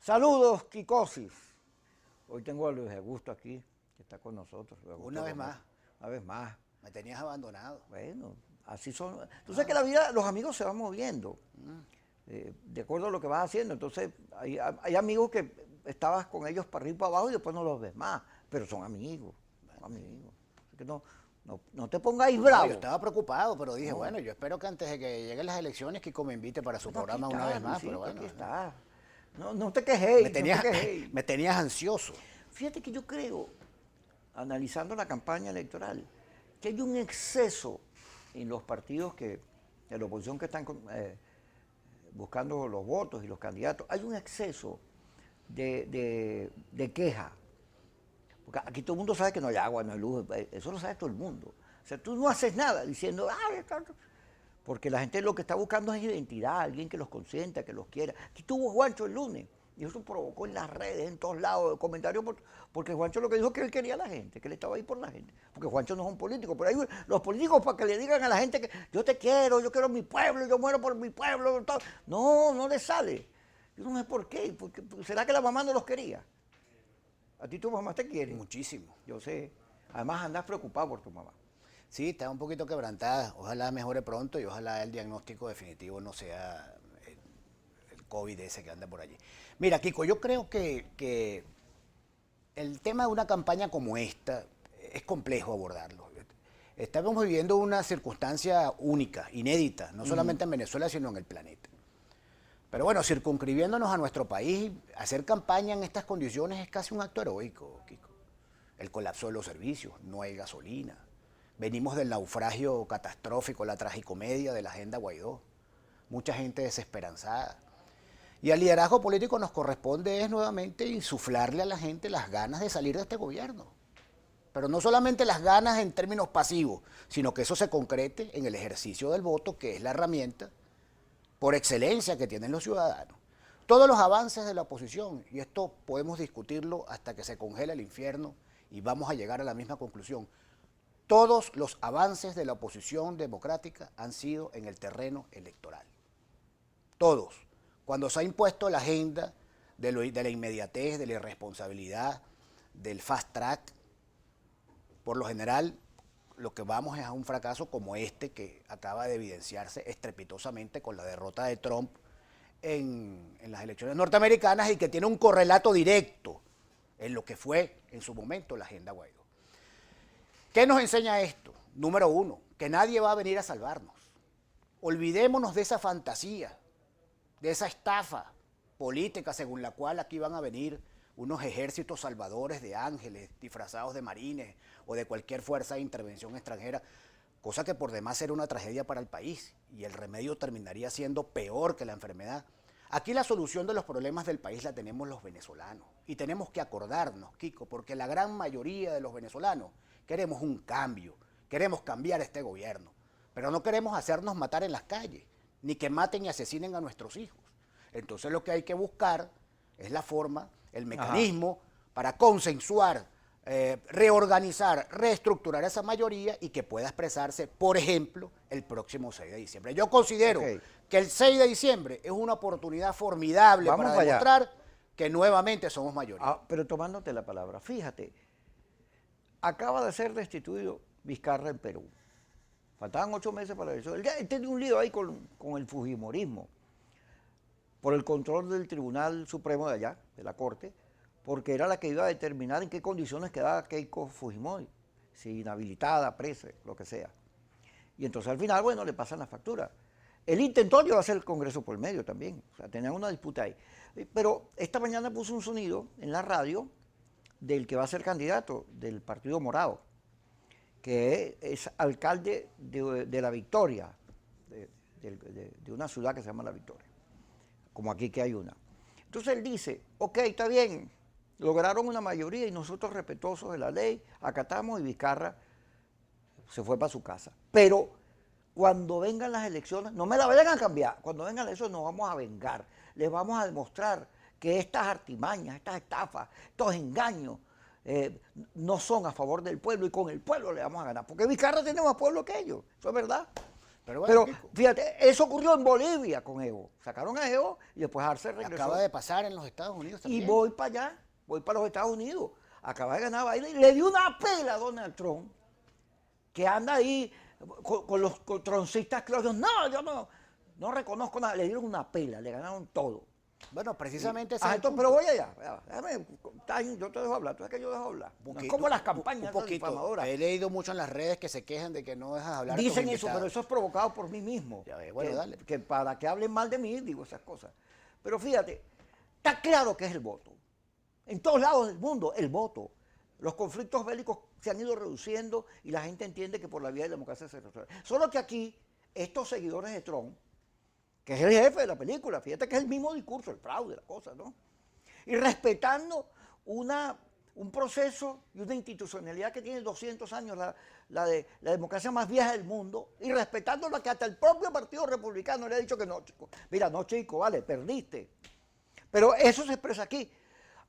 Saludos, Kikosis. Hoy tengo a Luis Augusto aquí, que está con nosotros. Una vez más. Una vez más. Me tenías abandonado. Bueno, así son. Tú sabes que la vida, los amigos se van moviendo, de acuerdo a lo que vas haciendo. Entonces, hay amigos que estabas con ellos para arriba y para abajo y después no los ves más, pero son amigos, amigos. Así que no te pongáis bravo. No, yo estaba preocupado, pero dije, bueno, yo espero que antes de que lleguen las elecciones, Kiko me invite para su programa una vez más. Pero bueno, aquí está. No te quejéis, me tenías ansioso. Fíjate que yo creo, analizando la campaña electoral, que hay un exceso en los partidos de la oposición que están buscando los votos y los candidatos, hay un exceso de queja. Porque aquí todo el mundo sabe que no hay agua, no hay luz, eso lo sabe todo el mundo. O sea, tú no haces nada diciendo, porque la gente lo que está buscando es identidad, alguien que los consienta, que los quiera. Aquí tuvo Juancho el lunes, y eso provocó en las redes, en todos lados, comentarios, porque Juancho lo que dijo es que él quería a la gente, que él estaba ahí por la gente. Porque Juancho no es un político, pero hay los políticos para que le digan a la gente que yo te quiero, yo quiero mi pueblo, yo muero por mi pueblo. Todo. No le sale. Yo no sé por qué, porque ¿será que la mamá no los quería? A ti tu mamá te quiere. Muchísimo. Yo sé. Además andas preocupado por tu mamá. Sí, está un poquito quebrantada. Ojalá mejore pronto y ojalá el diagnóstico definitivo no sea el COVID ese que anda por allí. Mira, Kiko, yo creo que el tema de una campaña como esta es complejo abordarlo. Estamos viviendo una circunstancia única, inédita, no solamente en Venezuela, sino en el planeta. Pero bueno, circunscribiéndonos a nuestro país, hacer campaña en estas condiciones es casi un acto heroico, Kiko. El colapso de los servicios, no hay gasolina. Venimos del naufragio catastrófico, la tragicomedia de la agenda Guaidó. Mucha gente desesperanzada. Y al liderazgo político nos corresponde es nuevamente insuflarle a la gente las ganas de salir de este gobierno. Pero no solamente las ganas en términos pasivos, sino que eso se concrete en el ejercicio del voto, que es la herramienta por excelencia que tienen los ciudadanos. Todos los avances de la oposición, y esto podemos discutirlo hasta que se congele el infierno y vamos a llegar a la misma conclusión, todos los avances de la oposición democrática han sido en el terreno electoral. Todos. Cuando se ha impuesto la agenda de la inmediatez, de la irresponsabilidad, del fast track, por lo general lo que vamos es a un fracaso como este que acaba de evidenciarse estrepitosamente con la derrota de Trump en las elecciones norteamericanas y que tiene un correlato directo en lo que fue en su momento la agenda Guaidó. ¿Qué nos enseña esto? Número uno, que nadie va a venir a salvarnos. Olvidémonos de esa fantasía, de esa estafa política según la cual aquí van a venir unos ejércitos salvadores de ángeles disfrazados de marines o de cualquier fuerza de intervención extranjera, cosa que por demás era una tragedia para el país y el remedio terminaría siendo peor que la enfermedad. Aquí la solución de los problemas del país la tenemos los venezolanos y tenemos que acordarnos, Kiko, porque la gran mayoría de los venezolanos queremos un cambio, queremos cambiar este gobierno, pero no queremos hacernos matar en las calles, ni que maten y asesinen a nuestros hijos. Entonces lo que hay que buscar es la forma, el mecanismo para consensuar, reorganizar, reestructurar esa mayoría y que pueda expresarse, por ejemplo, el próximo 6 de diciembre. Yo considero que el 6 de diciembre es una oportunidad formidable para demostrar que nuevamente somos mayoría. Pero tomándote la palabra, fíjate, acaba de ser destituido Vizcarra en Perú. Faltaban 8 meses para eso. Él tenía un lío ahí con el fujimorismo, por el control del Tribunal Supremo de allá, de la Corte, porque era la que iba a determinar en qué condiciones quedaba Keiko Fujimori, si inhabilitada, presa, lo que sea. Y entonces al final, bueno, le pasan la factura. Él intentó llevarse el Congreso por el medio también, o sea, tenían una disputa ahí. Pero esta mañana puso un sonido en la radio del que va a ser candidato del Partido Morado, que es alcalde de La Victoria, de una ciudad que se llama La Victoria, como aquí que hay una. Entonces él dice, ok, está bien, lograron una mayoría y nosotros respetuosos de la ley, acatamos y Vizcarra se fue para su casa. Pero cuando vengan las elecciones, no me la vayan a cambiar, cuando vengan las elecciones nos vamos a vengar, les vamos a demostrar que estas artimañas, estas estafas, estos engaños no son a favor del pueblo y con el pueblo le vamos a ganar, porque Vizcarra tiene más pueblo que ellos, eso es verdad. Pero bueno, Pero fíjate, eso ocurrió en Bolivia con Evo. Sacaron a Evo y después Arce regresó. acaba de pasar en los Estados Unidos Y también. voy para allá, voy para los Estados Unidos. Acaba de ganar Biden y le dio una pela a Donald Trump, que anda ahí con los troncistas claros. No, yo no reconozco nada. Le dieron una pela, le ganaron todo. Bueno, precisamente ese Ah, es el entonces, punto. pero voy allá. Déjame, yo te dejo hablar. Tú sabes que yo dejo hablar. No es como las campañas un poquito. difamadoras. He leído mucho en las redes que se quejan de que no dejas hablar a tus Dicen eso, invitados. pero eso es provocado por mí mismo. Ya ves, bueno, que, dale. que para que hablen mal de mí, digo esas cosas. Pero fíjate, está claro que es el voto. En todos lados del mundo, el voto. Los conflictos bélicos se han ido reduciendo y la gente entiende que por la vía de la democracia se resuelve. Solo que aquí, estos seguidores de Trump, que es el jefe de la película, fíjate que es el mismo discurso, el fraude, la cosa, ¿no? Y respetando un proceso y una institucionalidad que tiene 200 años, la democracia más vieja del mundo, y respetando la que hasta el propio Partido Republicano le ha dicho que no, chico. Mira, no, chico, vale, perdiste. Pero eso se expresa aquí.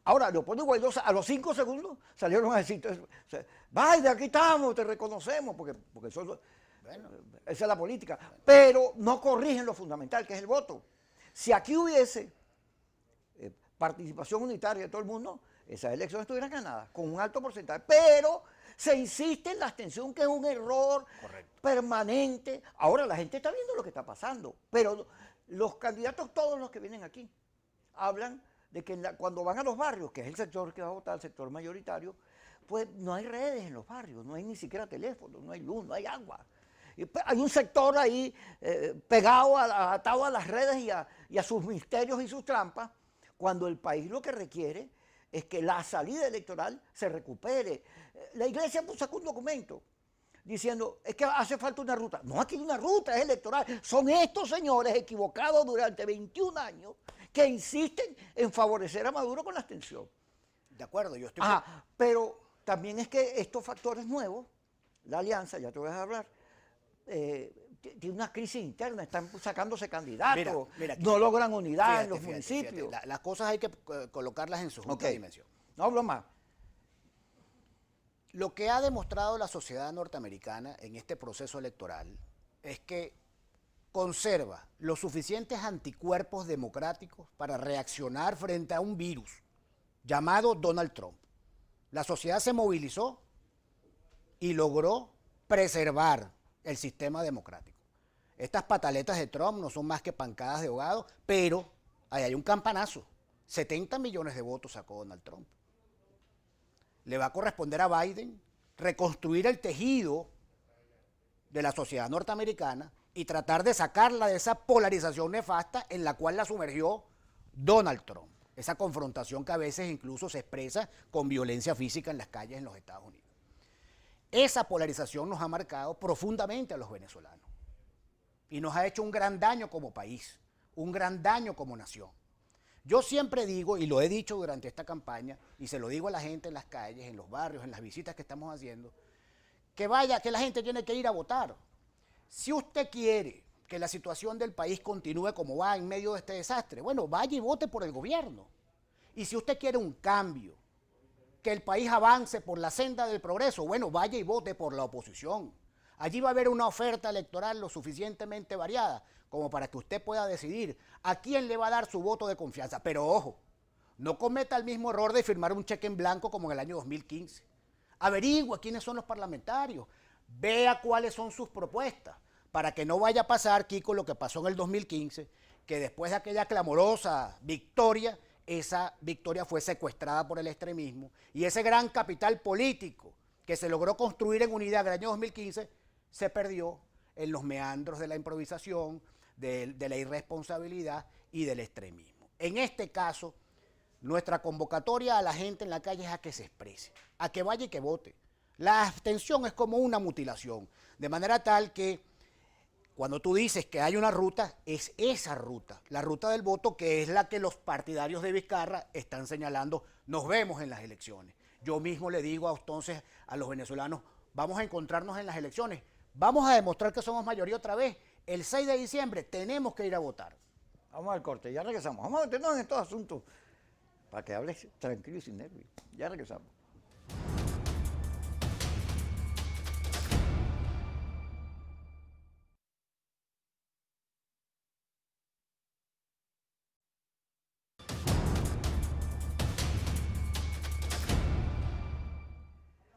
Ahora, Leopoldo y Guaidó, a los 5 segundos salieron a decir, Biden, aquí estamos, te reconocemos, porque eso, bueno, esa es la política. Pero no corrigen lo fundamental, que es el voto. Si aquí hubiese participación unitaria de todo el mundo, esas elecciones estuvieran ganadas, con un alto porcentaje. Pero se insiste en la abstención, que es un error permanente. Ahora la gente está viendo lo que está pasando, pero los candidatos, todos los que vienen aquí, hablan de que cuando van a los barrios, que es el sector que va a votar, el sector mayoritario, pues no hay redes en los barrios, no hay ni siquiera teléfono, no hay luz, no hay agua. Y pues, hay un sector ahí pegado, atado a las redes y a sus misterios y sus trampas, cuando el país lo que requiere es que la salida electoral se recupere. La iglesia sacó un documento diciendo, es que hace falta una ruta. No, aquí hay una ruta, es electoral. Son estos señores equivocados durante 21 años que insisten en favorecer a Maduro con la abstención. De acuerdo, yo estoy... Pero también es que estos factores nuevos, la alianza, ya te voy a hablar, tiene una crisis interna, están sacándose candidatos, mira, no logran unidad fíjate, en los fíjate, municipios. fíjate. Las cosas hay que colocarlas en su justa dimensión. No hablo más. Lo que ha demostrado la sociedad norteamericana en este proceso electoral es que conserva los suficientes anticuerpos democráticos para reaccionar frente a un virus llamado Donald Trump. La sociedad se movilizó y logró preservar el sistema democrático. Estas pataletas de Trump no son más que pancadas de ahogado, pero ahí hay un campanazo. 70 millones de votos sacó Donald Trump. Le va a corresponder a Biden reconstruir el tejido de la sociedad norteamericana y tratar de sacarla de esa polarización nefasta en la cual la sumergió Donald Trump. Esa confrontación que a veces incluso se expresa con violencia física en las calles en los Estados Unidos. Esa polarización nos ha marcado profundamente a los venezolanos y nos ha hecho un gran daño como país, un gran daño como nación. Yo siempre digo, y lo he dicho durante esta campaña, y se lo digo a la gente en las calles, en los barrios, en las visitas que estamos haciendo, que la gente tiene que ir a votar. Si usted quiere que la situación del país continúe como va en medio de este desastre, bueno, vaya y vote por el gobierno. Y si usted quiere un cambio, que el país avance por la senda del progreso, bueno, vaya y vote por la oposición. Allí va a haber una oferta electoral lo suficientemente variada como para que usted pueda decidir a quién le va a dar su voto de confianza. Pero ojo, no cometa el mismo error de firmar un cheque en blanco como en el año 2015. Averigua quiénes son los parlamentarios, vea cuáles son sus propuestas, para que no vaya a pasar, Kiko, lo que pasó en el 2015, que después de aquella clamorosa victoria, esa victoria fue secuestrada por el extremismo y ese gran capital político que se logró construir en unidad en el año 2015 se perdió en los meandros de la improvisación, de la irresponsabilidad y del extremismo. En este caso, nuestra convocatoria a la gente en la calle es a que se exprese, a que vaya y que vote. La abstención es como una mutilación, de manera tal que cuando tú dices que hay una ruta, es esa ruta, la ruta del voto, que es la que los partidarios de Vizcarra están señalando. Nos vemos en las elecciones. Yo mismo le digo entonces a los venezolanos, vamos a encontrarnos en las elecciones, vamos a demostrar que somos mayoría otra vez. El 6 de diciembre tenemos que ir a votar. Vamos al corte, ya regresamos. Vamos a meternos en estos asuntos para que hables tranquilo y sin nervios. Ya regresamos.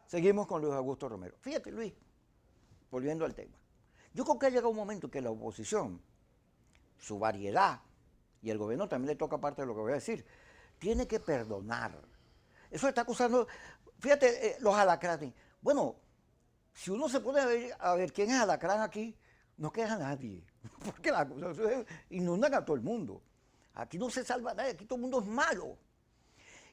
Seguimos con Luis Augusto Romero. Fíjate, Luis, volviendo al tema. Yo creo que ha llegado un momento que la oposición, su variedad, y el gobierno también le toca parte de lo que voy a decir, tiene que perdonar. Eso está acusando, fíjate, los alacranes. Bueno, si uno se pone a ver quién es alacrán aquí, no queda nadie, porque las acusaciones inundan a todo el mundo. Aquí no se salva nadie, aquí todo el mundo es malo.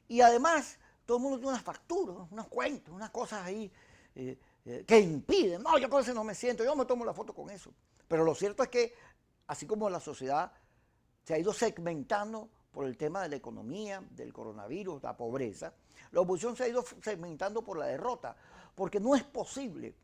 Y además, todo el mundo tiene unas facturas, unos cuentos, unas cosas ahí que impiden. No, yo con eso no me siento, yo me tomo la foto con eso. Pero lo cierto es que, así como la sociedad se ha ido segmentando por el tema de la economía, del coronavirus, la pobreza, la oposición se ha ido segmentando por la derrota, porque no es posible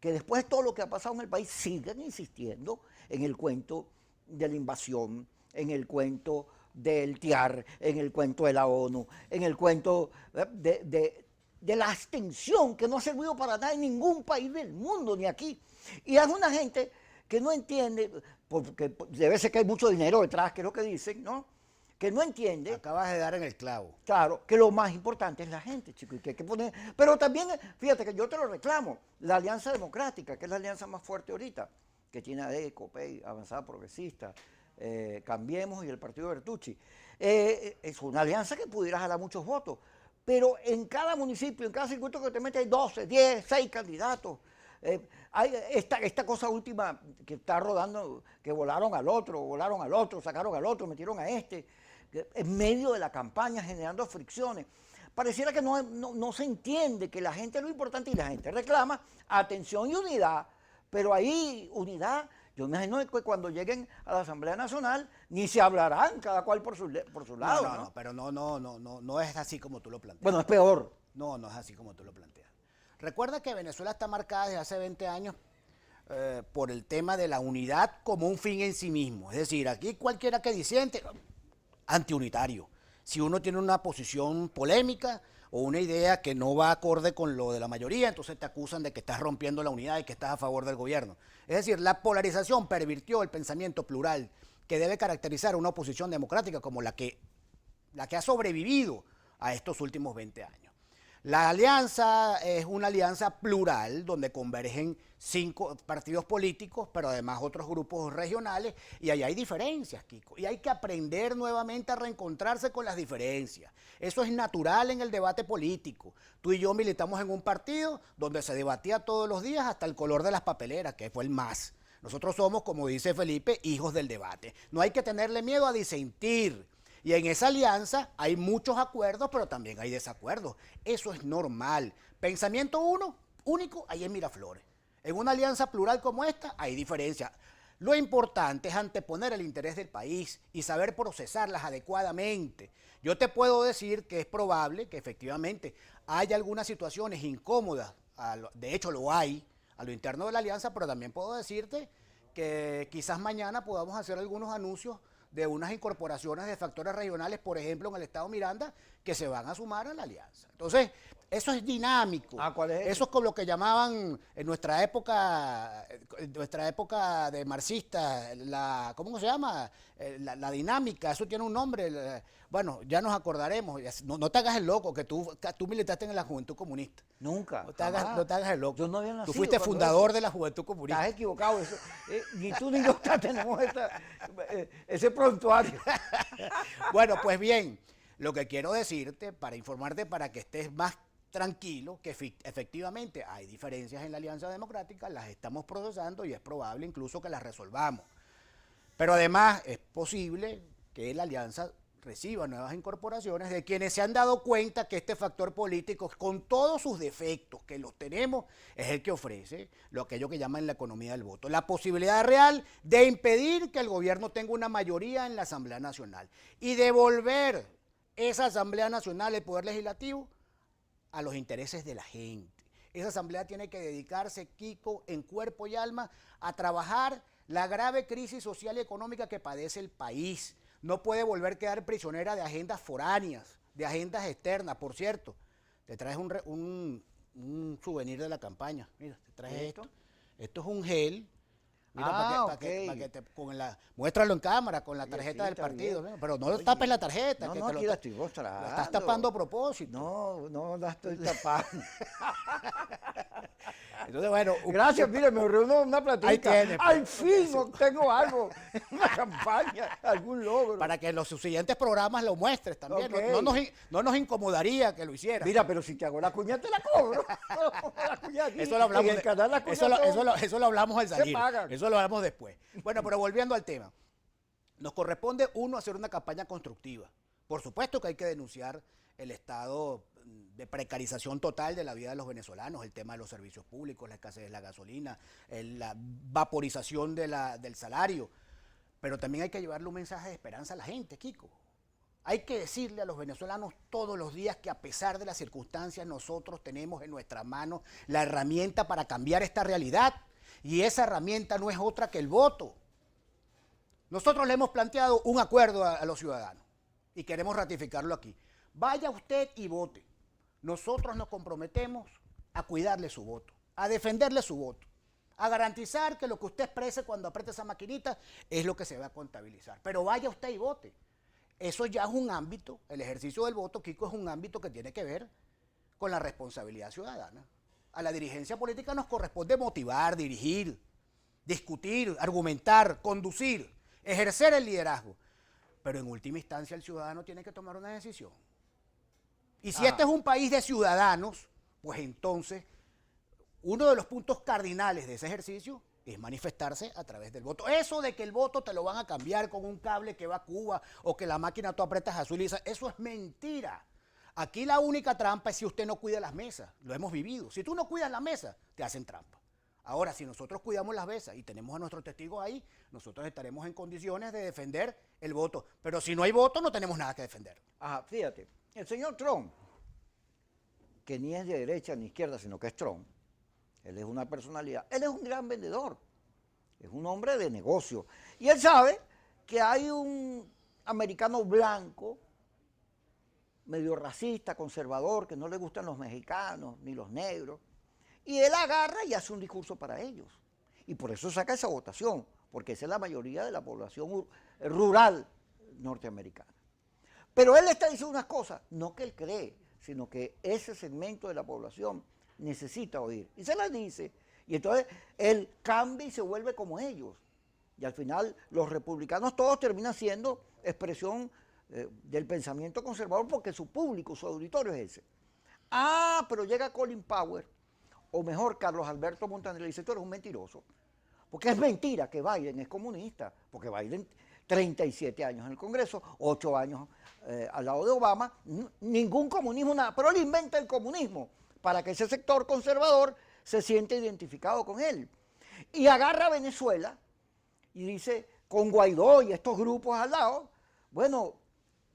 que después de todo lo que ha pasado en el país sigan insistiendo en el cuento de la invasión, en el cuento del TIAR, en el cuento de la ONU, en el cuento de la abstención que no ha servido para nada en ningún país del mundo, ni aquí. Y es una gente que no entiende, porque debe ser que hay mucho dinero detrás, que es lo que dicen, ¿no? Que no entiende. Acabas de dar en el clavo. Claro, que lo más importante es la gente, chico, y que hay que poner. Pero también, fíjate que yo te lo reclamo, la Alianza Democrática, que es la alianza más fuerte ahorita, que tiene ADECO, PEI, Avanzada Progresista, Cambiemos y el Partido Bertucci. Es una alianza que pudiera jalar muchos votos, pero en cada municipio, en cada circuito que te metes hay 12, 10, 6 candidatos. Hay esta cosa última que está rodando, que volaron al otro, sacaron al otro, metieron a este, en medio de la campaña generando fricciones. Pareciera que no se entiende que la gente es lo importante y la gente reclama atención y unidad, pero ahí unidad, yo me imagino que cuando lleguen a la Asamblea Nacional ni se hablarán, cada cual por su lado. No, pero no es así como tú lo planteas. Bueno, es peor. No es así como tú lo planteas. Recuerda que Venezuela está marcada desde hace 20 años por el tema de la unidad como un fin en sí mismo. Es decir, aquí cualquiera que disiente, antiunitario. Si uno tiene una posición polémica o una idea que no va acorde con lo de la mayoría, entonces te acusan de que estás rompiendo la unidad y que estás a favor del gobierno. Es decir, la polarización pervirtió el pensamiento plural que debe caracterizar a una oposición democrática como la que ha sobrevivido a estos últimos 20 años. La alianza es una alianza plural donde convergen 5 partidos políticos, pero además otros grupos regionales, y ahí hay diferencias, Kiko, y hay que aprender nuevamente a reencontrarse con las diferencias. Eso es natural en el debate político. Tú y yo militamos en un partido donde se debatía todos los días hasta el color de las papeleras, que fue el MAS. Nosotros somos, como dice Felipe, hijos del debate. No hay que tenerle miedo a disentir. Y en esa alianza hay muchos acuerdos, pero también hay desacuerdos. Eso es normal. Pensamiento único, ahí en Miraflores. En una alianza plural como esta, hay diferencias. Lo importante es anteponer el interés del país y saber procesarlas adecuadamente. Yo te puedo decir que es probable que efectivamente haya algunas situaciones incómodas, de hecho lo hay, a lo interno de la alianza, pero también puedo decirte que quizás mañana podamos hacer algunos anuncios de unas incorporaciones de factores regionales, por ejemplo, en el estado Miranda, que se van a sumar a la alianza. Entonces, eso es dinámico. ¿Cuál es? Eso es con lo que llamaban en nuestra época de marxista, ¿cómo se llama? La dinámica, eso tiene un nombre. Bueno, ya nos acordaremos. No te hagas el loco, que tú militaste en la Juventud Comunista. Nunca. No te hagas el loco. Yo no había nacido. Tú fuiste fundador de la Juventud Comunista. Estás equivocado. Eso, ni tú ni yo tenemos ese prontuario. Bueno, pues bien, lo que quiero decirte, para informarte, para que estés más tranquilo, que efectivamente hay diferencias en la Alianza Democrática, las estamos procesando y es probable incluso que las resolvamos. Pero además es posible que la Alianza reciba nuevas incorporaciones de quienes se han dado cuenta que este factor político, con todos sus defectos, que los tenemos, es el que ofrece aquello que llaman la economía del voto, la posibilidad real de impedir que el gobierno tenga una mayoría en la Asamblea Nacional y devolver esa Asamblea Nacional, el Poder Legislativo, a los intereses de la gente. Esa asamblea tiene que dedicarse, Kiko, en cuerpo y alma, a trabajar la grave crisis social y económica que padece el país. No puede volver a quedar prisionera de agendas foráneas, de agendas externas. Por cierto, te traes un souvenir de la campaña. Mira, te traes esto. Esto es un gel Mira, muéstralo en cámara con la Oye, tarjeta sí, del está partido, bien. ¿no? Pero no Oye, tapes la tarjeta, no, que no, te aquí la estoy mostrando. la estás tapando a propósito. No, no la estoy tapando. Entonces, bueno, Gracias, mire, me reúno una platica. ahí tienes, Al pues. fin obtengo algo, una campaña, algún logro. para que en los siguientes programas lo muestres también. Ok. No nos incomodaría que lo hicieras. Mira, pero si te hago la cuña, te la cobro. La cuña aquí, Eso lo hablamos, en el canal La Cuña eso lo hablamos al se salir. pagan. Eso lo hablamos después. Bueno, pero volviendo al tema. Nos corresponde, uno, hacer una campaña constructiva. Por supuesto que hay que denunciar el estado de precarización total de la vida de los venezolanos, el tema de los servicios públicos, la escasez de la gasolina, la vaporización del salario. Pero también hay que llevarle un mensaje de esperanza a la gente, Kiko. Hay que decirle a los venezolanos todos los días que a pesar de las circunstancias nosotros tenemos en nuestras manos la herramienta para cambiar esta realidad. Y esa herramienta no es otra que el voto. Nosotros le hemos planteado un acuerdo a los ciudadanos y queremos ratificarlo aquí. Vaya usted y vote. Nosotros nos comprometemos a cuidarle su voto, a defenderle su voto, a garantizar que lo que usted exprese cuando apriete esa maquinita es lo que se va a contabilizar. Pero vaya usted y vote. Eso ya es un ámbito, el ejercicio del voto, Kiko, es un ámbito que tiene que ver con la responsabilidad ciudadana. A la dirigencia política nos corresponde motivar, dirigir, discutir, argumentar, conducir, ejercer el liderazgo. Pero en última instancia el ciudadano tiene que tomar una decisión. Y si este es un país de ciudadanos, pues entonces uno de los puntos cardinales de ese ejercicio es manifestarse a través del voto. Eso de que el voto te lo van a cambiar con un cable que va a Cuba o que la máquina tú apretas azul y eso es mentira. Aquí la única trampa es si usted no cuida las mesas. Lo hemos vivido. Si tú no cuidas la mesa, te hacen trampa. Ahora, si nosotros cuidamos las mesas y tenemos a nuestros testigos ahí, nosotros estaremos en condiciones de defender el voto. Pero si no hay voto, no tenemos nada que defender. Ajá, fíjate, el señor Trump, que ni es de derecha ni izquierda, sino que es Trump, él es una personalidad, él es un gran vendedor, es un hombre de negocio. Y él sabe que hay un americano blanco, medio racista, conservador, que no le gustan los mexicanos ni los negros, y él agarra y hace un discurso para ellos. Y por eso saca esa votación, porque esa es la mayoría de la población rural norteamericana. Pero él está diciendo unas cosas, no que él cree, sino que ese segmento de la población necesita oír. Y se las dice, y entonces él cambia y se vuelve como ellos. Y al final los republicanos todos terminan siendo expresión del pensamiento conservador porque su público, su auditorio es ese. Ah, pero llega Colin Powell, o mejor Carlos Alberto Montaner, y dice, tú eres un mentiroso. Porque es mentira que Biden es comunista, porque Biden 37 años en el Congreso, 8 años al lado de Obama, ningún comunismo, nada, pero él inventa el comunismo para que ese sector conservador se siente identificado con él. Y agarra a Venezuela y dice, con Guaidó y estos grupos al lado, bueno,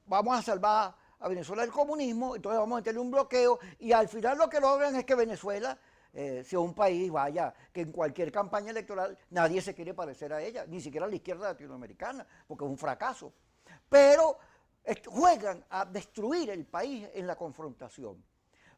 vamos a salvar a Venezuela del comunismo, entonces vamos a meterle un bloqueo, y al final lo que logran es que Venezuela sea un país, vaya, que en cualquier campaña electoral nadie se quiere parecer a ella, ni siquiera la izquierda latinoamericana, porque es un fracaso. Pero juegan a destruir el país en la confrontación.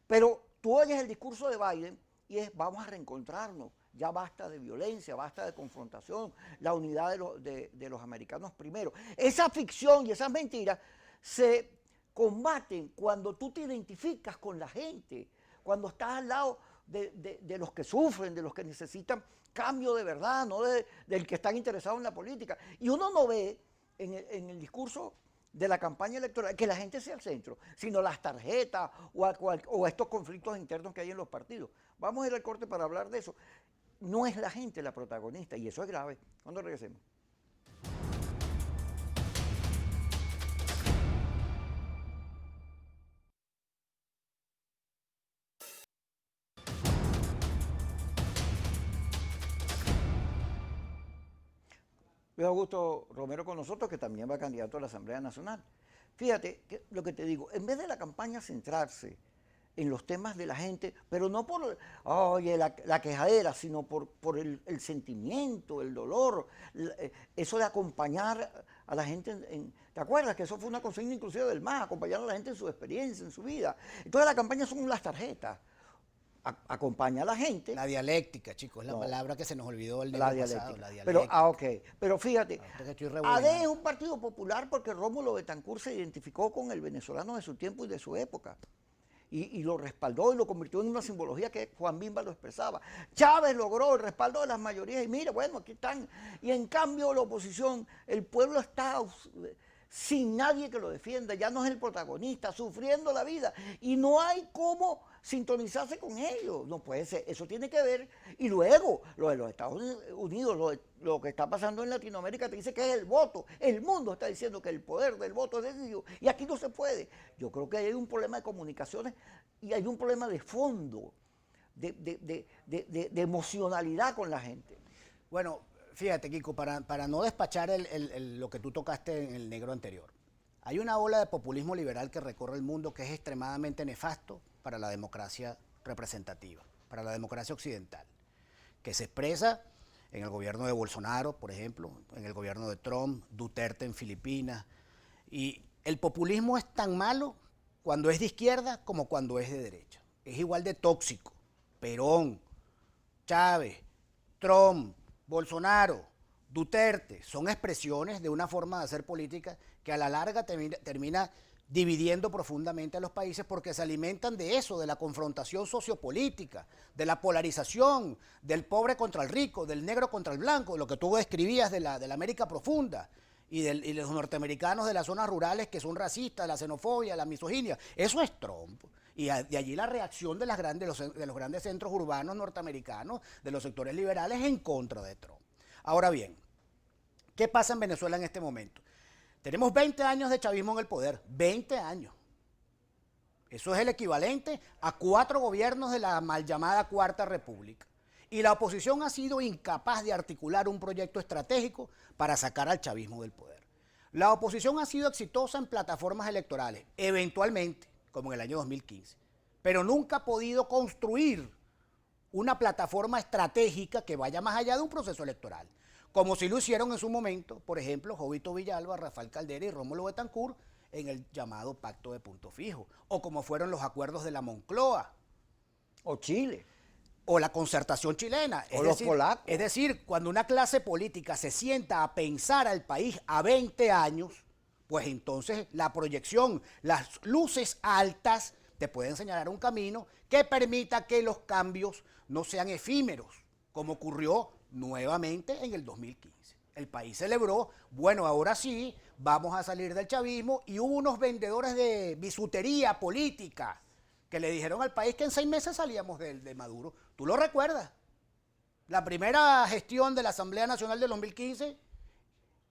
Pero tú oyes el discurso de Biden y es, vamos a reencontrarnos, ya basta de violencia, basta de confrontación, la unidad de los americanos primero. Esa ficción y esas mentiras se combaten cuando tú te identificas con la gente, cuando estás al lado de los que sufren, de los que necesitan cambio de verdad, no del que están interesados en la política. Y uno no ve en el discurso de la campaña electoral que la gente sea el centro, sino las tarjetas o estos conflictos internos que hay en los partidos. Vamos a ir al corte para hablar de eso. No es la gente la protagonista y eso es grave. ¿Cuándo regresemos? Luis Augusto Romero con nosotros, que también va candidato a la Asamblea Nacional. Fíjate lo que te digo, en vez de la campaña centrarse en los temas de la gente, pero no por oye, la quejadera, sino por el sentimiento, el dolor, eso de acompañar a la gente. ¿Te acuerdas que eso fue una consigna inclusive del MAS, acompañar a la gente en su experiencia, en su vida? Entonces la campaña son las tarjetas. acompaña a la gente. La dialéctica, chicos, es la No. palabra que se nos olvidó el La negro dialéctica. pasado, la Pero, dialéctica. ok. Pero fíjate, Ahorita que estoy AD rebobinando. es un partido popular porque Rómulo Betancourt se identificó con el venezolano de su tiempo y de su época. Y lo respaldó y lo convirtió en una simbología que Juan Bimba lo expresaba. Chávez logró el respaldo de las mayorías y mira, bueno, aquí están. Y en cambio la oposición, el pueblo está sin nadie que lo defienda, ya no es el protagonista, sufriendo la vida. Y no hay cómo sintonizarse con ellos. No puede ser, eso tiene que ver. Y luego, lo de los Estados Unidos, lo que está pasando en Latinoamérica te dice que es el voto. El mundo está diciendo que el poder del voto es decisivo. Y aquí no se puede. Yo creo que hay un problema de comunicaciones y hay un problema de fondo, de emocionalidad con la gente. Bueno, fíjate, Kiko, para no despachar lo que tú tocaste en el negro anterior, hay una ola de populismo liberal que recorre el mundo que es extremadamente nefasto para la democracia representativa, para la democracia occidental, que se expresa en el gobierno de Bolsonaro, por ejemplo, en el gobierno de Trump, Duterte en Filipinas. Y el populismo es tan malo cuando es de izquierda como cuando es de derecha. Es igual de tóxico. Perón, Chávez, Trump, Bolsonaro, Duterte, son expresiones de una forma de hacer política que a la larga termina dividiendo profundamente a los países porque se alimentan de eso, de la confrontación sociopolítica, de la polarización, del pobre contra el rico, del negro contra el blanco, lo que tú describías de la América profunda y de los norteamericanos de las zonas rurales que son racistas, la xenofobia, la misoginia. Eso es Trump. Y de allí la reacción de los grandes centros urbanos norteamericanos, de los sectores liberales en contra de Trump. Ahora bien, ¿qué pasa en Venezuela en este momento? Tenemos 20 años de chavismo en el poder, 20 años. Eso es el equivalente a 4 gobiernos de la mal llamada Cuarta República. Y la oposición ha sido incapaz de articular un proyecto estratégico para sacar al chavismo del poder. La oposición ha sido exitosa en plataformas electorales, eventualmente, como en el año 2015, pero nunca ha podido construir una plataforma estratégica que vaya más allá de un proceso electoral, como si lo hicieron en su momento, por ejemplo, Jovito Villalba, Rafael Caldera y Rómulo Betancourt en el llamado Pacto de Punto Fijo, o como fueron los acuerdos de la Moncloa. O Chile. O la concertación chilena. O los polacos. Es decir, cuando una clase política se sienta a pensar al país a 20 años, pues entonces la proyección, las luces altas te pueden señalar un camino que permita que los cambios no sean efímeros, como ocurrió nuevamente en el 2015. El país celebró, bueno, ahora sí, vamos a salir del chavismo, y hubo unos vendedores de bisutería política que le dijeron al país que en 6 meses salíamos de Maduro. ¿Tú lo recuerdas? La primera gestión de la Asamblea Nacional del 2015,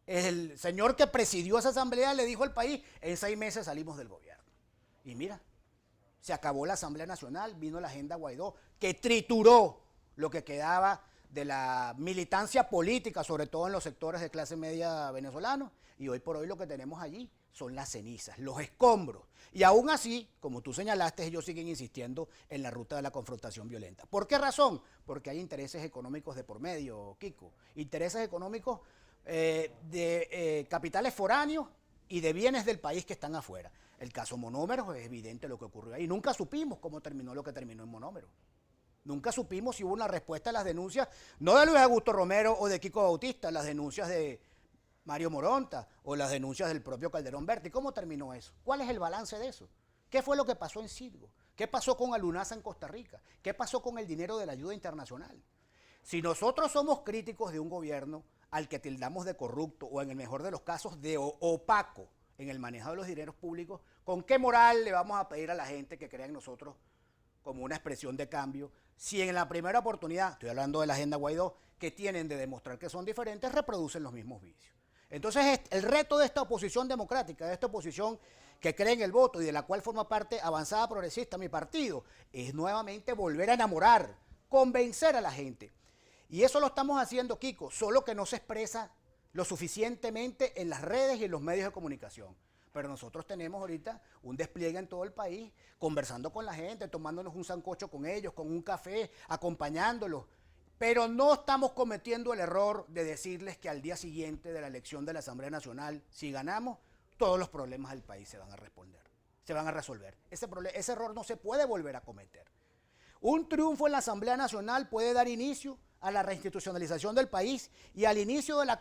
el señor que presidió esa asamblea le dijo al país, en 6 meses salimos del gobierno. Y mira, se acabó la Asamblea Nacional, vino la agenda Guaidó, que trituró lo que quedaba de la militancia política, sobre todo en los sectores de clase media venezolanos, y hoy por hoy lo que tenemos allí son las cenizas, los escombros. Y aún así, como tú señalaste, ellos siguen insistiendo en la ruta de la confrontación violenta. ¿Por qué razón? Porque hay intereses económicos de por medio, Kiko. Intereses económicos de capitales foráneos y de bienes del país que están afuera. El caso Monómeros es evidente lo que ocurrió ahí. Nunca supimos cómo terminó lo que terminó en Monómeros. Nunca supimos si hubo una respuesta a las denuncias, no de Luis Augusto Romero o de Kiko Bautista, las denuncias de Mario Moronta o las denuncias del propio Calderón Berti. ¿Cómo terminó eso? ¿Cuál es el balance de eso? ¿Qué fue lo que pasó en Citgo? ¿Qué pasó con Alunaza en Costa Rica? ¿Qué pasó con el dinero de la ayuda internacional? Si nosotros somos críticos de un gobierno al que tildamos de corrupto o en el mejor de los casos de opaco en el manejo de los dineros públicos, ¿con qué moral le vamos a pedir a la gente que crea en nosotros como una expresión de cambio si en la primera oportunidad, estoy hablando de la agenda Guaidó, que tienen de demostrar que son diferentes, reproducen los mismos vicios? Entonces, el reto de esta oposición democrática, de esta oposición que cree en el voto y de la cual forma parte Avanzada Progresista, mi partido, es nuevamente volver a enamorar, convencer a la gente. Y eso lo estamos haciendo, Kiko, solo que no se expresa lo suficientemente en las redes y en los medios de comunicación. Pero nosotros tenemos ahorita un despliegue en todo el país, conversando con la gente, tomándonos un sancocho con ellos, con un café, acompañándolos. Pero no estamos cometiendo el error de decirles que al día siguiente de la elección de la Asamblea Nacional, si ganamos, todos los problemas del país se van a responder, se van a resolver. Ese error no se puede volver a cometer. Un triunfo en la Asamblea Nacional puede dar inicio a la reinstitucionalización del país y al inicio de la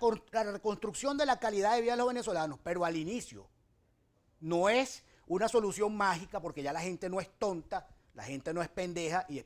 reconstrucción de la calidad de vida de los venezolanos, pero al inicio. No es una solución mágica porque ya la gente no es tonta, la gente no es pendeja y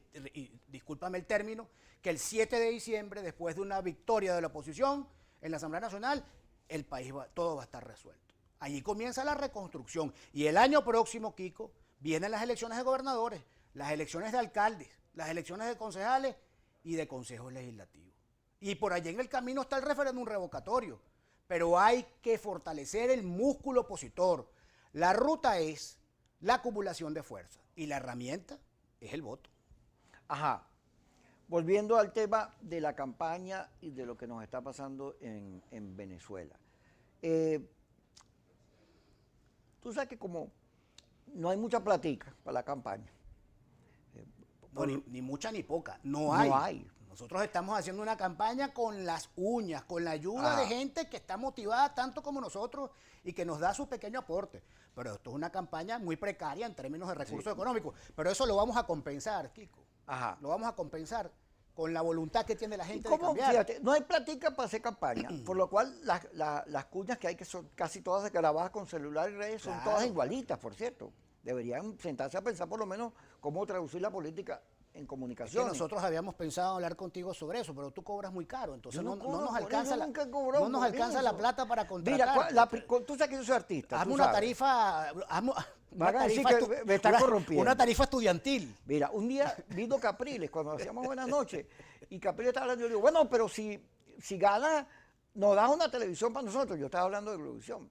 discúlpame el término, que el 7 de diciembre, después de una victoria de la oposición en la Asamblea Nacional, el país todo va a estar resuelto. Allí comienza la reconstrucción y el año próximo, Kiko, vienen las elecciones de gobernadores, las elecciones de alcaldes, las elecciones de concejales y de consejos legislativos. Y por allí en el camino está el referéndum revocatorio, pero hay que fortalecer el músculo opositor. La ruta es la acumulación de fuerza y la herramienta es el voto. Ajá. Volviendo al tema de la campaña y de lo que nos está pasando en Venezuela. Tú sabes que como no hay mucha platica para la campaña. No, ni mucha ni poca, no hay. No hay. Nosotros estamos haciendo una campaña con las uñas, con la ayuda de gente que está motivada tanto como nosotros y que nos da su pequeño aporte. Pero esto es una campaña muy precaria en términos de recursos económicos. Pero eso lo vamos a compensar, Kiko. Ajá. Lo vamos a compensar con la voluntad que tiene la gente de ¿Cómo? cambiar. Fíjate, no hay platica para hacer campaña, por lo cual las cuñas que hay, que son casi todas grabadas con celular y redes, son todas igualitas, por cierto. Deberían sentarse a pensar por lo menos cómo traducir la política en comunicación. Es que nosotros habíamos pensado hablar contigo sobre eso, pero tú cobras muy caro, entonces no nos alcanza, no nos alcanza la plata para contratar. Mira, tú sabes que yo soy artista. Hazme una tarifa, me está corrompiendo. Una tarifa estudiantil. Mira, un día vino Capriles cuando hacíamos Buenas noches y Capriles estaba hablando y yo digo, bueno, pero si gana, nos das una televisión para nosotros. Yo estaba hablando de televisión.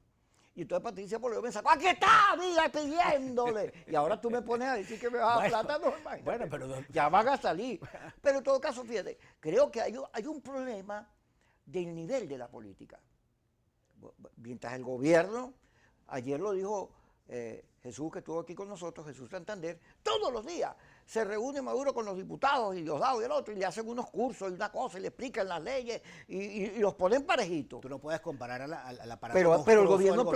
Y entonces Patricia Poleo me sacó, aquí está, mira, pidiéndole. Y ahora tú me pones a decir que me vas a plata, no, bueno, pero ya van a salir. Pero en todo caso, fíjate, creo que hay un problema del nivel de la política. Mientras el gobierno, ayer lo dijo Jesús, que estuvo aquí con nosotros, Jesús Santander, todos los días se reúne Maduro con los diputados y Diosdado y el otro, y le hacen unos cursos y una cosa, y le explican las leyes y los ponen parejitos. Tú no puedes comparar a la pero el gobierno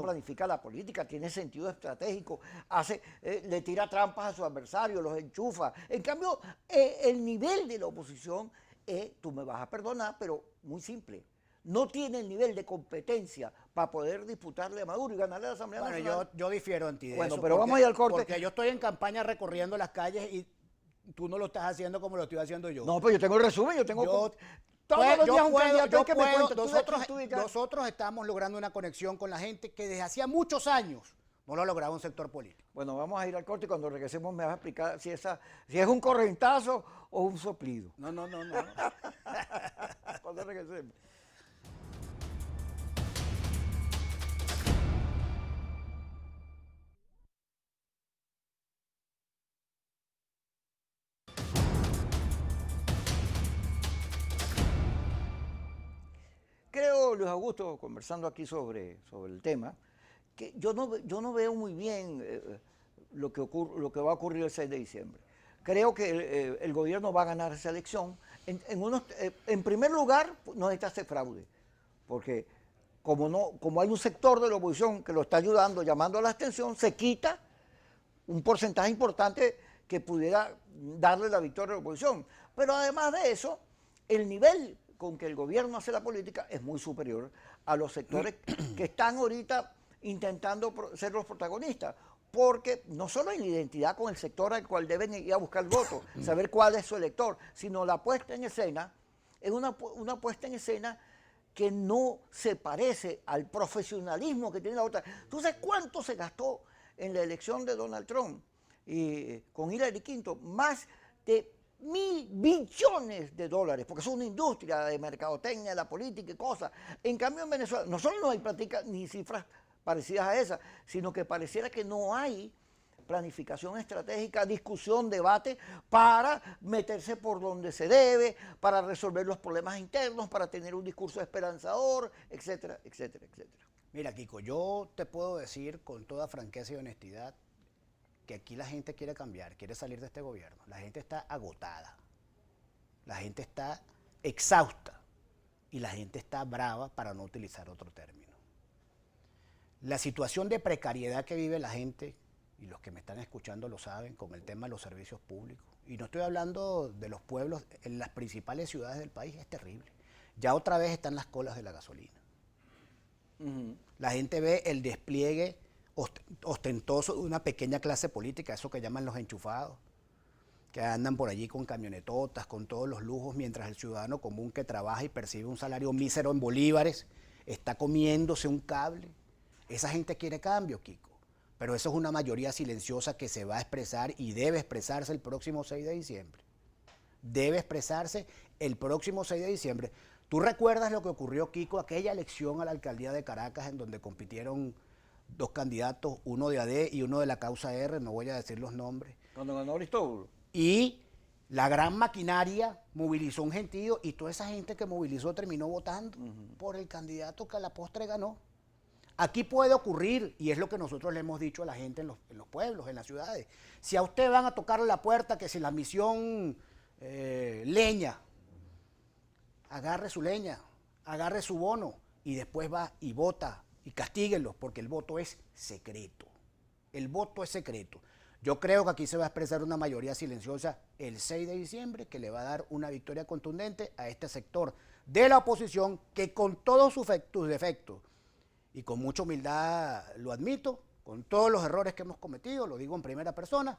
planifica la política, tiene sentido estratégico, le tira trampas a sus adversarios, los enchufa. En cambio, el nivel de la oposición tú me vas a perdonar, pero muy simple. No tiene el nivel de competencia para poder disputarle a Maduro y ganarle a la Asamblea Nacional. Bueno, yo difiero en ti de bueno, eso. pero vamos a ir al corte. Porque yo estoy en campaña recorriendo las calles y tú no lo estás haciendo como lo estoy haciendo yo. No, pues yo tengo el resumen, nosotros estamos logrando una conexión con la gente que desde hacía muchos años no lo ha logrado un sector político. Bueno, vamos a ir al corte y cuando regresemos me vas a explicar si es un correntazo o un soplido. No. Cuando regresemos. Creo, Luis Augusto, conversando aquí sobre el tema, que yo no veo muy bien lo que va a ocurrir el 6 de diciembre. Creo que el gobierno va a ganar esa elección. En primer lugar, no necesita hacer fraude, porque como hay un sector de la oposición que lo está ayudando, llamando a la abstención, se quita un porcentaje importante que pudiera darle la victoria a la oposición. Pero además de eso, el nivel con que el gobierno hace la política es muy superior a los sectores que están ahorita intentando ser los protagonistas, porque no solo hay la identidad con el sector al cual deben ir a buscar votos, saber cuál es su elector, sino la puesta en escena es una puesta en escena que no se parece al profesionalismo que tiene la otra. ¿Tú sabes cuánto se gastó en la elección de Donald Trump y con Hillary Clinton? Más de $1.000 billones, porque es una industria de mercadotecnia, de la política y cosas. En cambio, en Venezuela no solo no hay práctica ni cifras parecidas a esas, sino que pareciera que no hay planificación estratégica, discusión, debate para meterse por donde se debe, para resolver los problemas internos, para tener un discurso esperanzador, etcétera, etcétera, etcétera. Mira, Kiko, yo te puedo decir con toda franqueza y honestidad que aquí la gente quiere cambiar, quiere salir de este gobierno. La gente está agotada, la gente está exhausta y la gente está brava, para no utilizar otro término. La situación de precariedad que vive la gente y los que me están escuchando lo saben, con el tema de los servicios públicos. Y no estoy hablando de los pueblos, en las principales ciudades del país es terrible. Ya otra vez están las colas de la gasolina. La gente ve el despliegue ostentoso de una pequeña clase política, eso que llaman los enchufados, que andan por allí con camionetotas, con todos los lujos, mientras el ciudadano común que trabaja y percibe un salario mísero en bolívares, está comiéndose un cable. Esa gente quiere cambio, Kiko. Pero eso es una mayoría silenciosa que se va a expresar y debe expresarse el próximo 6 de diciembre. Debe expresarse el próximo 6 de diciembre. ¿Tú recuerdas lo que ocurrió, Kiko, aquella elección a la alcaldía de Caracas en donde compitieron dos candidatos, uno de AD y uno de la causa R, no voy a decir los nombres? Cuando ganó Aristóbulo. Y la gran maquinaria movilizó un gentío y toda esa gente que movilizó terminó votando por el candidato que a la postre ganó. Aquí puede ocurrir, y es lo que nosotros le hemos dicho a la gente en los pueblos, en las ciudades. Si a usted van a tocarle la puerta, que si la misión leña, agarre su leña, agarre su bono, y después va y vota, y castíguenlos, porque el voto es secreto. El voto es secreto. Yo creo que aquí se va a expresar una mayoría silenciosa el 6 de diciembre, que le va a dar una victoria contundente a este sector de la oposición, que con todos sus defectos, y con mucha humildad lo admito, con todos los errores que hemos cometido, lo digo en primera persona,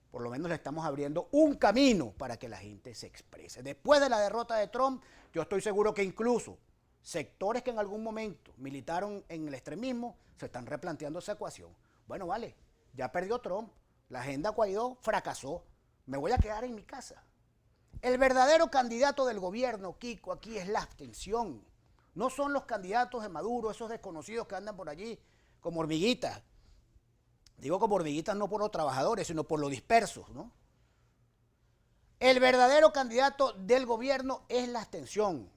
por lo menos le estamos abriendo un camino para que la gente se exprese. Después de la derrota de Trump, yo estoy seguro que incluso sectores que en algún momento militaron en el extremismo se están replanteando esa ecuación. Bueno, vale, ya perdió Trump, la agenda Guaidó fracasó, me voy a quedar en mi casa. El verdadero candidato del gobierno, Kiko, aquí es la abstención. No son los candidatos de Maduro, esos desconocidos que andan por allí como hormiguitas. Digo como hormiguitas no por los trabajadores, sino por los dispersos, ¿no? El verdadero candidato del gobierno es la abstención.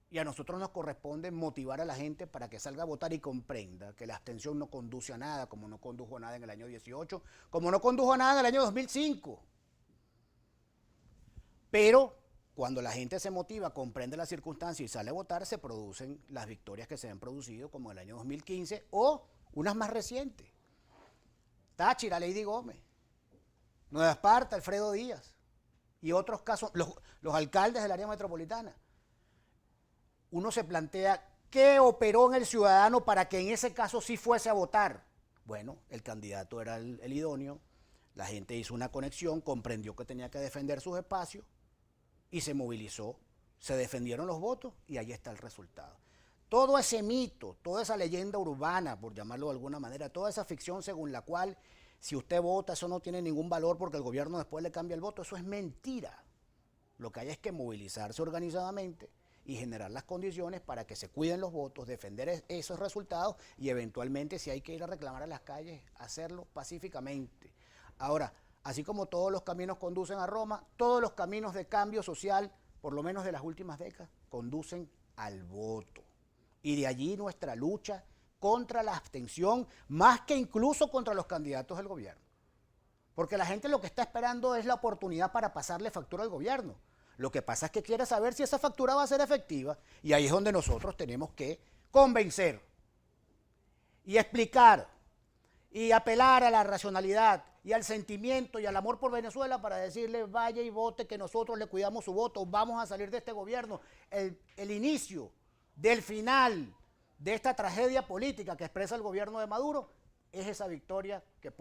Y a nosotros nos corresponde motivar a la gente para que salga a votar y comprenda que la abstención no conduce a nada, como no condujo a nada en el año 18, como no condujo a nada en el año 2005. Pero cuando la gente se motiva, comprende las circunstancias y sale a votar, se producen las victorias que se han producido, como en el año 2015, o unas más recientes. Táchira, Lady Gómez, Nueva Esparta, Alfredo Díaz, y otros casos, los alcaldes del área metropolitana. Uno se plantea qué operó en el ciudadano para que en ese caso sí fuese a votar. Bueno, el candidato era el idóneo, la gente hizo una conexión, comprendió que tenía que defender sus espacios, y se movilizó, se defendieron los votos y ahí está el resultado. Todo ese mito, toda esa leyenda urbana, por llamarlo de alguna manera, toda esa ficción según la cual si usted vota eso no tiene ningún valor porque el gobierno después le cambia el voto, eso es mentira. Lo que hay es que movilizarse organizadamente y generar las condiciones para que se cuiden los votos, defender esos resultados y eventualmente si hay que ir a reclamar a las calles, hacerlo pacíficamente. Ahora, así como todos los caminos conducen a Roma, todos los caminos de cambio social, por lo menos de las últimas décadas, conducen al voto. Y de allí nuestra lucha contra la abstención, más que incluso contra los candidatos del gobierno. Porque la gente lo que está esperando es la oportunidad para pasarle factura al gobierno. Lo que pasa es que quiere saber si esa factura va a ser efectiva y ahí es donde nosotros tenemos que convencer y explicar y apelar a la racionalidad y al sentimiento y al amor por Venezuela para decirle vaya y vote que nosotros le cuidamos su voto, vamos a salir de este gobierno. El inicio del final de esta tragedia política que expresa el gobierno de Maduro es esa victoria que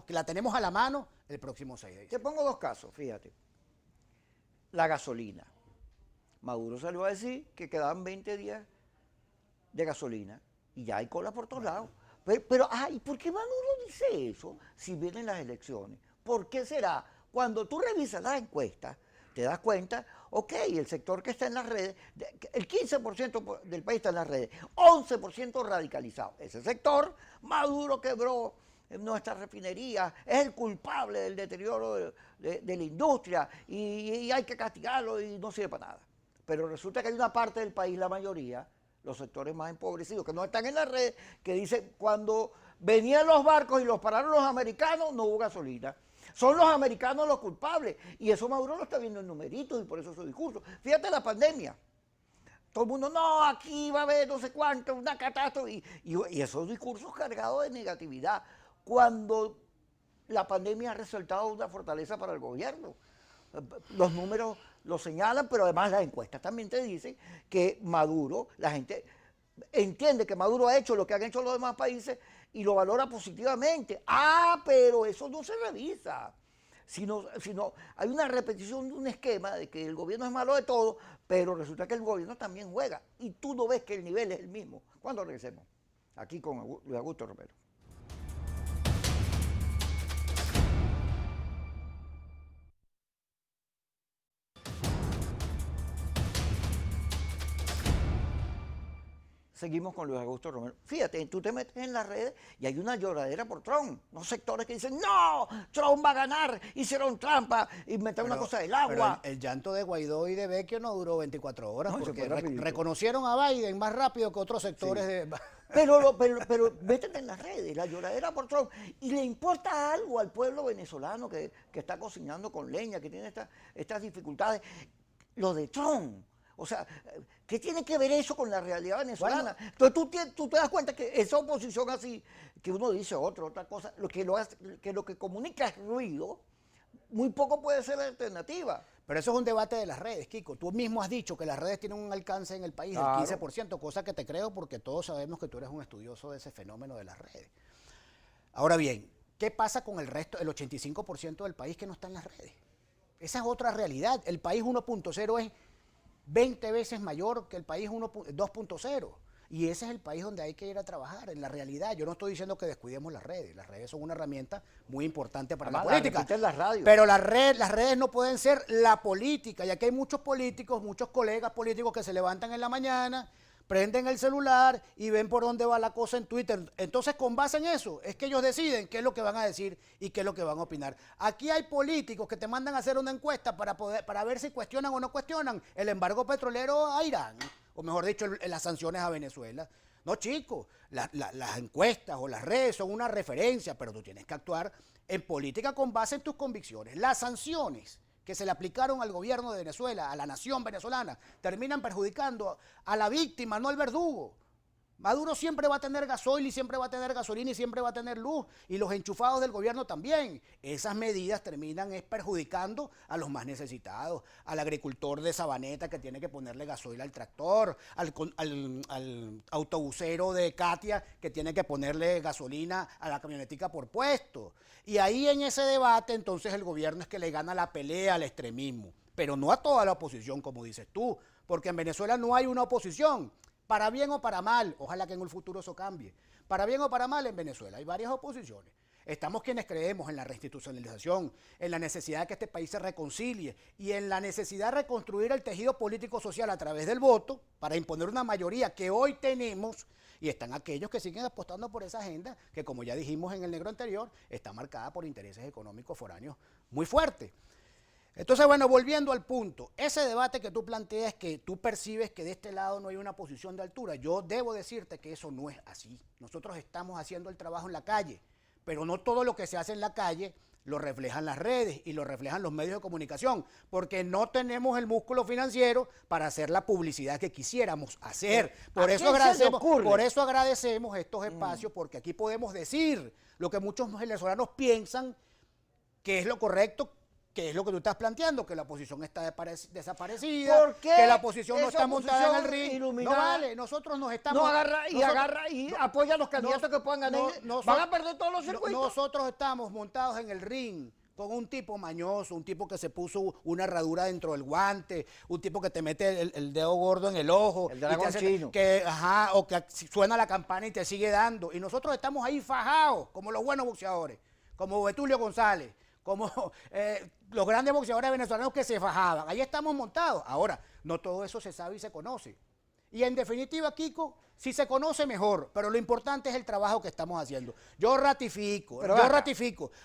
la tenemos a la mano el próximo 6 de Te diciembre. pongo dos casos, fíjate. La gasolina. Maduro salió a decir que quedaban 20 días de gasolina y ya hay cola por todos lados. Pero, ¿y por qué Maduro dice eso si vienen las elecciones? ¿Por qué será? Cuando tú revisas las encuestas, te das cuenta, ok, el sector que está en las redes, el 15% del país está en las redes, 11% radicalizado. Ese sector, Maduro quebró nuestra refinería, es el culpable del deterioro de la industria y hay que castigarlo y no sirve para nada. Pero resulta que hay una parte del país, la mayoría, los sectores más empobrecidos, que no están en la red, que dicen cuando venían los barcos y los pararon los americanos, no hubo gasolina. Son los americanos los culpables. Y eso Maduro lo está viendo en numeritos y por eso su discurso. Fíjate la pandemia. Todo el mundo, no, aquí va a haber no sé cuánto, una catástrofe. Y esos discursos cargados de negatividad. Cuando la pandemia ha resultado una fortaleza para el gobierno. Los números lo señalan, pero además las encuestas también te dicen que Maduro, la gente entiende que Maduro ha hecho lo que han hecho los demás países y lo valora positivamente. Ah, pero eso no se revisa. Sino hay una repetición de un esquema de que el gobierno es malo de todo, pero resulta que el gobierno también juega. Y tú no ves que el nivel es el mismo. ¿Cuándo regresemos? Aquí con Luis Augusto Romero. Seguimos con Luis Augusto Romero. Fíjate, tú te metes en las redes y hay una lloradera por Trump. Los sectores que dicen, no, Trump va a ganar, hicieron trampa, inventaron una cosa del agua. Pero el llanto de Guaidó y de Vecchio no duró 24 horas, No, porque reconocieron a Biden más rápido que otros sectores Sí. de... Pero métete en las redes, la lloradera por Trump. Y le importa algo al pueblo venezolano que está cocinando con leña, que tiene estas dificultades. Lo de Trump. O sea, ¿qué tiene que ver eso con la realidad venezolana? Bueno, Entonces tú te das cuenta que esa oposición así, que uno dice otra cosa, lo que comunica es ruido, muy poco puede ser la alternativa. Pero eso es un debate de las redes, Kiko. Tú mismo has dicho que las redes tienen un alcance en el país Claro. del 15%, cosa que te creo porque todos sabemos que tú eres un estudioso de ese fenómeno de las redes. Ahora bien, ¿qué pasa con el resto, el 85% del país que no está en las redes? Esa es otra realidad. El país 1.0 es 20 veces mayor que el país 2.0. Y ese es el país donde hay que ir a trabajar, en la realidad. Yo no estoy diciendo que descuidemos las redes. Las redes son una herramienta muy importante para la política. La radio. Pero las redes no pueden ser la política. Y aquí hay muchos políticos, muchos colegas políticos que se levantan en la mañana, prenden el celular y ven por dónde va la cosa en Twitter. Entonces, con base en eso, es que ellos deciden qué es lo que van a decir y qué es lo que van a opinar. Aquí hay políticos que te mandan a hacer una encuesta para ver si cuestionan o no cuestionan el embargo petrolero a Irán, o mejor dicho, las sanciones a Venezuela. No, chicos, las encuestas o las redes son una referencia, pero tú tienes que actuar en política con base en tus convicciones. Las sanciones que se le aplicaron al gobierno de Venezuela, a la nación venezolana, terminan perjudicando a la víctima, no al verdugo. Maduro siempre va a tener gasoil y siempre va a tener gasolina y siempre va a tener luz, y los enchufados del gobierno también. Esas medidas terminan perjudicando a los más necesitados, al agricultor de Sabaneta que tiene que ponerle gasoil al tractor, al autobusero de Katia que tiene que ponerle gasolina a la camionetica por puesto. Y ahí en ese debate entonces el gobierno es que le gana la pelea al extremismo, pero no a toda la oposición como dices tú, porque en Venezuela no hay una oposición. Para bien o para mal, ojalá que en un futuro eso cambie. Para bien o para mal en Venezuela hay varias oposiciones. Estamos quienes creemos en la reinstitucionalización, en la necesidad de que este país se reconcilie y en la necesidad de reconstruir el tejido político-social a través del voto para imponer una mayoría que hoy tenemos, y están aquellos que siguen apostando por esa agenda que, como ya dijimos en el negro anterior, está marcada por intereses económicos foráneos muy fuertes. Entonces, bueno, volviendo al punto, ese debate que tú planteas, que tú percibes que de este lado no hay una posición de altura, yo debo decirte que eso no es así. Nosotros estamos haciendo el trabajo en la calle, pero no todo lo que se hace en la calle lo reflejan las redes y lo reflejan los medios de comunicación, porque no tenemos el músculo financiero para hacer la publicidad que quisiéramos hacer. Por eso agradecemos estos espacios, porque aquí podemos decir lo que muchos venezolanos piensan que es lo correcto, que es lo que tú estás planteando, que la oposición está desaparecida, que la oposición no está montada en el ring. Iluminada, no vale, nosotros nos estamos... No agarra y apoya a los candidatos que puedan ganar. Van a perder todos los circuitos. Nosotros estamos montados en el ring con un tipo mañoso, un tipo que se puso una herradura dentro del guante, un tipo que te mete el dedo gordo en el ojo. El dragón chino. O que suena la campana y te sigue dando. Y nosotros estamos ahí fajados, como los buenos boxeadores, como Betulio González, como los grandes boxeadores venezolanos que se fajaban. Ahí estamos montados. Ahora, no todo eso se sabe y se conoce. Y en definitiva, Kiko, si se conoce mejor, pero lo importante es el trabajo que estamos haciendo. Yo ratifico.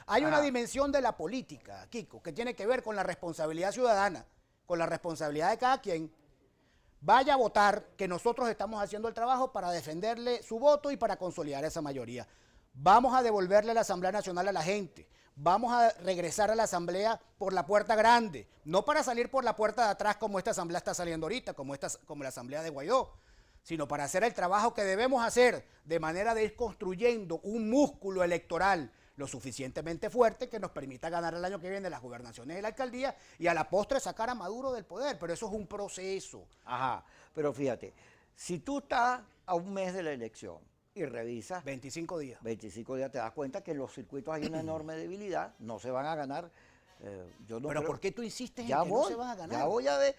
Hay una dimensión de la política, Kiko, que tiene que ver con la responsabilidad ciudadana, con la responsabilidad de cada quien. Vaya a votar, que nosotros estamos haciendo el trabajo para defenderle su voto y para consolidar esa mayoría. Vamos a devolverle la Asamblea Nacional a la gente. Vamos a regresar a la Asamblea por la puerta grande, no para salir por la puerta de atrás como esta Asamblea está saliendo ahorita, como la Asamblea de Guaidó, sino para hacer el trabajo que debemos hacer de manera de ir construyendo un músculo electoral lo suficientemente fuerte que nos permita ganar el año que viene las gobernaciones y la alcaldía y a la postre sacar a Maduro del poder. Pero eso es un proceso. Ajá, pero fíjate, si tú estás a un mes de la elección y revisas 25 días. 25 días, te das cuenta que en los circuitos hay una enorme debilidad, no se van a ganar. Yo no Pero creo- ¿por qué tú insistes en ya que voy, no se van a ganar? Ya voy a ver.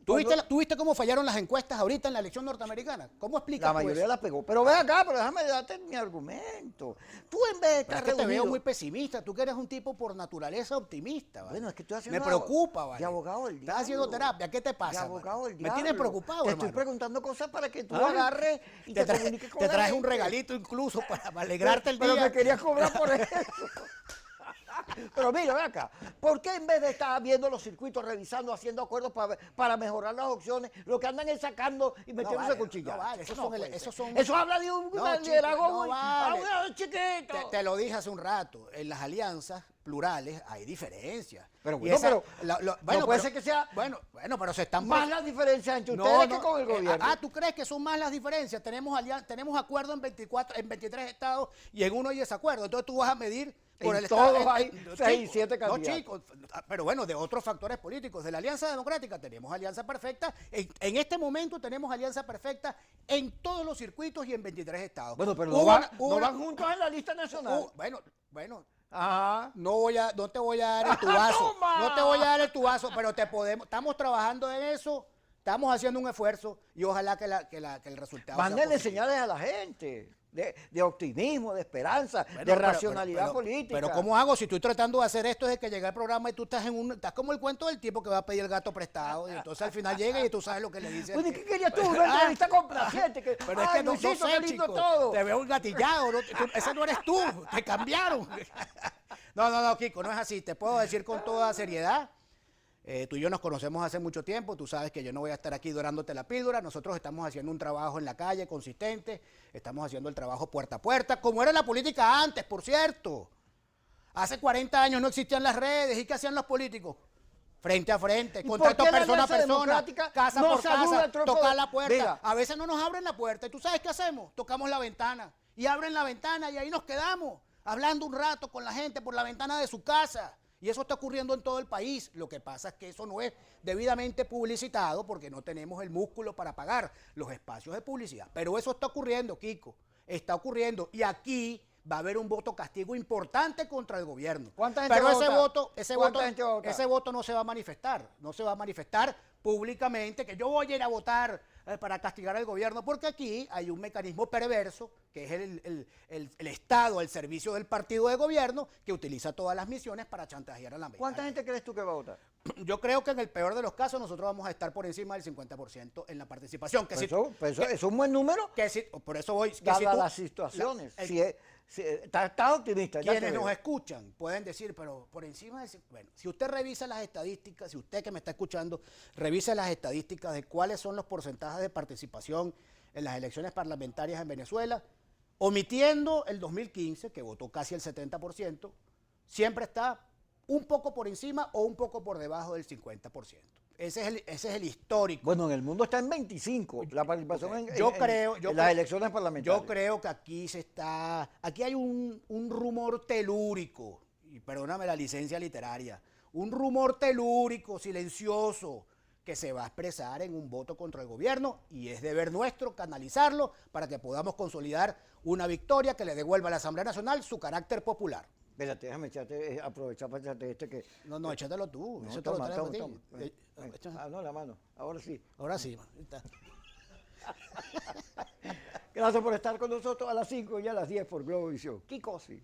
¿Tú viste cómo fallaron las encuestas ahorita en la elección norteamericana? ¿Cómo explicas La tú mayoría eso? la pegó. Pero ven acá, pero déjame darte mi argumento. Tú en vez de Pero estar es que te veo reunido- muy pesimista. Tú que eres un tipo por naturaleza optimista. ¿vale? Bueno, es que estoy haciendo Me preocupa, ¿vale? de abogado del Estás diablo. haciendo terapia. ¿Qué te pasa? De abogado ¿vale? del Me tienes diablo. preocupado, Te estoy hermano. preguntando cosas para que tú Ah, agarres y te, comuniques con te la traes un gente. regalito incluso para alegrarte el Pero día. me querías cobrar por eso. Pero mira, ven acá, ¿por qué en vez de estar viendo los circuitos, revisando, haciendo acuerdos para mejorar las opciones, lo que andan es sacando y metiéndose vale, cuchillas? no vale, Eso esos habla de un No, liderazgo chico, no muy vale. chiquito. Te lo dije hace un rato, en las alianzas plurales hay diferencias. Pero Y bueno, esa- no bueno, puede pero- ser que sea Bueno, pero se están... más las diferencias entre ustedes que con el gobierno. ¿Tú crees que son más las diferencias? Tenemos acuerdo en 23 estados y en uno hay desacuerdo. Entonces tú vas a medir por En el todos estado. hay 6, 7 No, candidatos. chicos, pero bueno, de otros factores políticos. De la Alianza Democrática tenemos alianza perfecta. En este momento tenemos alianza perfecta en todos los circuitos y en 23 estados. Bueno, pero Hubo una- no van juntos en la lista nacional. Bueno, Ajá. no te voy a dar el tubazo. ¡Toma! No te voy a dar el tubazo, pero estamos trabajando en eso, estamos haciendo un esfuerzo y ojalá que el resultado sea Mándenle positivo. señales a la gente de optimismo, de esperanza, Bueno, de pero- racionalidad pero- política. Pero ¿cómo hago si estoy tratando de hacer esto desde que llegué al programa y tú estás como el cuento del tipo que va a pedir el gato prestado y entonces al final llega y tú sabes lo que le dice? Bueno, ¿y qué querías tú? Una entrevista complaciente. Pero es que no Luisito, sé, qué lindo chico, todo. te veo engatillado, ese no eres tú, te cambiaron. No, Kiko, no es así, te puedo decir con toda seriedad. Tú y yo nos conocemos hace mucho tiempo, tú sabes que yo no voy a estar aquí dorándote la píldora, nosotros estamos haciendo un trabajo en la calle consistente, estamos haciendo el trabajo puerta a puerta, como era la política antes, por cierto. Hace 40 años no existían las redes, ¿y qué hacían los políticos? Frente a frente, ¿Y contacto por qué la persona a Alianza persona, Democrática casa no por saluda casa, al trompo tocar de- la puerta. Diga. A veces no nos abren la puerta, ¿y tú sabes qué hacemos? Tocamos la ventana, y abren la ventana, y ahí nos quedamos, hablando un rato con la gente por la ventana de su casa. Y eso está ocurriendo en todo el país. Lo que pasa es que eso no es debidamente publicitado porque no tenemos el músculo para pagar los espacios de publicidad. Pero eso está ocurriendo, Kiko. Está ocurriendo. Y aquí va a haber un voto castigo importante contra el gobierno. ¿Cuánta gente Pero va a ese votar? voto, ¿Cuánta gente va a votar? ese voto no se va a manifestar. No se va a manifestar públicamente que yo voy a ir a votar para castigar al gobierno, porque aquí hay un mecanismo perverso, que es el Estado al servicio del partido de gobierno, que utiliza todas las misiones para chantajear a la ¿Cuánta gente crees tú que va a votar? Yo creo que en el peor de los casos nosotros vamos a estar por encima del 50% en la participación. Que Eso es un buen número, por eso voy... Que dadas si tú- las situaciones. el- Estás optimista. ya te Quienes veo. nos escuchan pueden decir, pero por encima de... Bueno, si usted revisa las estadísticas, si usted que me está escuchando, revisa las estadísticas de cuáles son los porcentajes de participación en las elecciones parlamentarias en Venezuela, omitiendo el 2015, que votó casi el 70%, siempre está un poco por encima o un poco por debajo del 50%. Ese es el histórico. Bueno, en el mundo está en 25 la participación Ok. en Yo las creo- elecciones parlamentarias. Yo creo que aquí hay un rumor telúrico, y perdóname la licencia literaria, un rumor telúrico, silencioso, que se va a expresar en un voto contra el gobierno y es deber nuestro canalizarlo para que podamos consolidar una victoria que le devuelva a la Asamblea Nacional su carácter popular. Espérate, déjame aprovechar para echarte este que... No, échatelo tú. No, eso te lo toma, traigo a toma, ti. toma. Ven. Echa- No, la mano. Ahora sí. Ahora sí, man, ahí está. Gracias por estar con nosotros a las 5 y a las 10 por Globovisión. Kiko, sí.